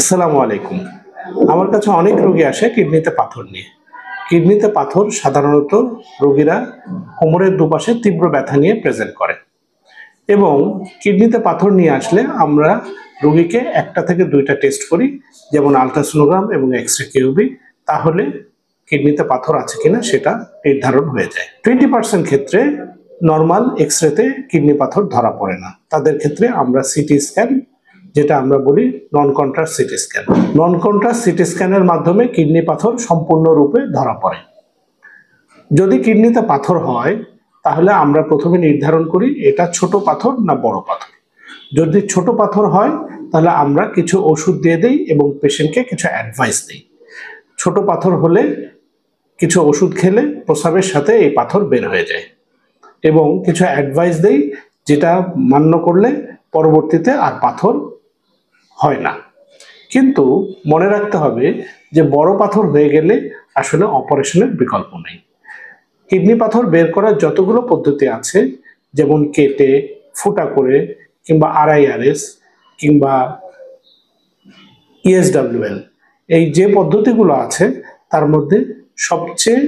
আসসালামু আলাইকুম। আমার কাছে অনেক রোগী আসে কিডনিতে পাথর নিয়ে। কিডনিতে পাথর সাধারণত রোগীরা কোমরের দুপাশে তীব্র ব্যথা নিয়ে প্রেজেন্ট করে এবং কিডনিতে পাথর নিয়ে আসলে আমরা রোগীকে ১টা থেকে ২টা টেস্ট করি, যেমন আল্ট্রাসোনোগ্রাম এবং এক্স-রে কিউবি। তাহলে কিডনিতে পাথর আছে কিনা সেটা নির্ধারণ হয়ে যায়। 20% ক্ষেত্রে নরমাল এক্স-রেতে কিডনি পাথর ধরা পড়ে না। তাদের ক্ষেত্রে আমরা সিটি স্ক্যান, যেটা আমরা বলি non contrast CT scan, non contrast CT স্ক্যানের মাধ্যমে কিডনি পাথর সম্পূর্ণরূপে ধরা পড়ে। যদি কিডনিতে পাথর হয় তাহলে আমরা প্রথমে নির্ধারণ করি এটা ছোট পাথর না বড় পাথর। যদি ছোট পাথর হয় তাহলে আমরা কিছু ওষুধ দিয়ে দিই এবং পেশেন্টকে কিছু অ্যাডভাইস দিই। ছোট পাথর হলে কিছু ওষুধ খেলে প্রস্রাবের সাথে এই পাথর বের হয়ে যায় এবং কিছু অ্যাডভাইস দেই, যেটা মান্য করলে পরবর্তীতে আর পাথর হয় না। কিন্তু মনে রাখতে হবে যে বড় পাথর হয়ে গেলে আসলে অপারেশনের বিকল্প নেই। কিডনি পাথর বের করার যতগুলো পদ্ধতি আছে, যেমন কেটে, ফুটা করে, কিংবা RIRS, কিংবা ESWL, এই যে পদ্ধতিগুলো আছে তার মধ্যে সবচেয়ে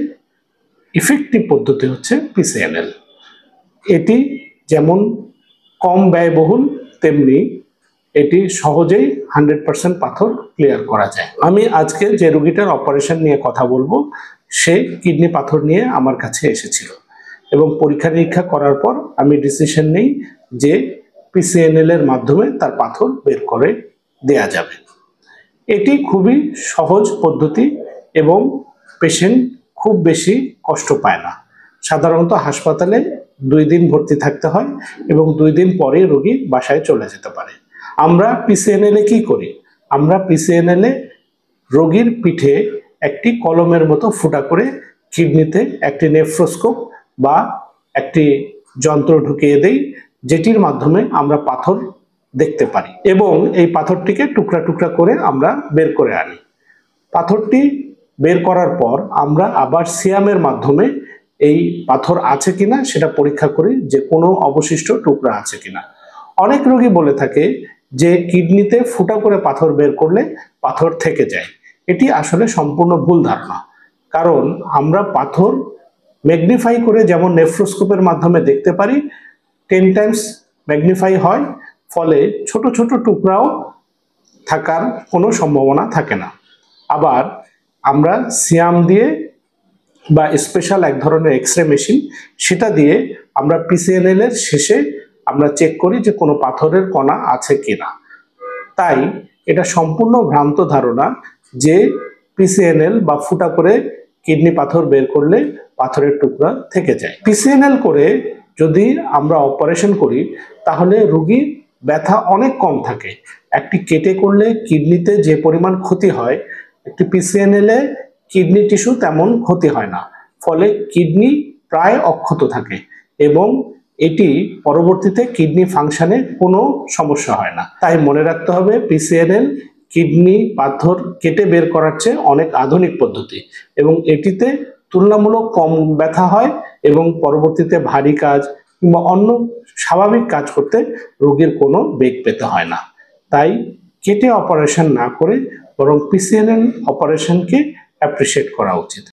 ইফেক্টিভ পদ্ধতি হচ্ছে PCNL। এটি যেমন কম ব্যয়বহুল, তেমনি এটি সহজেই 100% পাথর ক্লিয়ার করা যায়। আমি আজকে যে রোগীটার অপারেশন নিয়ে কথা বলবো, সে কিডনি পাথর নিয়ে আমার কাছে এসেছিল এবং পরীক্ষা নিরীক্ষা করার পর আমি ডিসিশন নেই যে PCNL এর মাধ্যমে তার পাথর বের করে দেয়া যাবে। এটি খুবই সহজ পদ্ধতি এবং পেশেন্ট খুব বেশি কষ্ট পায় না। সাধারণত হাসপাতালে 2 দিন ভর্তি থাকতে হয় এবং 2 দিন পরে রোগী বাসায় চলে যেতে পারে। আমরা PCNL-এ কি করি? আমরা PCNL-এ রোগীর পিঠে একটি কলমের মতো ফুটা করে কিডনিতে একটি নেফ্রোস্কোপ বা একটি যন্ত্র ঢুকিয়ে দেই, যেটির মাধ্যমে আমরা পাথর দেখতে পারি এবং এই পাথরটিকে টুকরা টুকরা করে আমরা বের করে আনি। পাথরটি বের করার পর আমরা আবার সিয়ামের মাধ্যমে এই পাথর আছে কিনা সেটা পরীক্ষা করি, যে কোনো অবশিষ্ট টুকরা আছে কিনা। অনেক রোগী বলে থাকে যে কিডনিতে ফুটা করে পাথর বের করলে পাথর থেকে যায়। এটি আসলে সম্পূর্ণ ভুল ধারণা, কারণ আমরা পাথর ম্যাগনিফাই করে যেমন নেফ্রোস্কোপের মাধ্যমে দেখতে পারি, 10 টাইমস ম্যাগনিফাই হয়, ফলে ছোট ছোট টুকরাও থাকার কোনো সম্ভাবনা থাকে না। আবার আমরা সিয়াম দিয়ে বা স্পেশাল এক ধরনের এক্স-রে মেশিন, সেটা দিয়ে আমরা PCNL এর শেষে আমরা চেক করি যে কোনো পাথরের কণা আছে কিনা। তাই এটা সম্পূর্ণ ভ্রান্ত ধারণা যে PCNL বা ফুটা করে কিডনি পাথর বের করলে পাথরের টুকরা থেকে যায়। PCNL করে যদি আমরা অপারেশন করি তাহলে রোগীর ব্যথা অনেক কম থাকে। একটি কেটে করলে কিডনিতে যে পরিমাণ ক্ষতি হয়, একটি PCNL-এ কিডনি টিস্যু তেমন ক্ষতি হয় না, ফলে কিডনি প্রায় অক্ষত থাকে এবং এটি পরবর্তীতে কিডনি ফাংশনে কোনো সমস্যা হয় না। তাই মনে রাখতে হবে PCNL কিডনি পাথর কেটে বের করার চেয়ে অনেক আধুনিক পদ্ধতি এবং এটিতে তুলনামূলক কম ব্যথা হয় এবং পরবর্তীতে ভারী কাজ কিংবা অন্য স্বাভাবিক কাজ করতে রোগীর কোনো বেগ পেতে হয় না। তাই কেটে অপারেশন না করে বরং PCNL অপারেশনকে অ্যাপ্রিশিয়েট করা উচিত।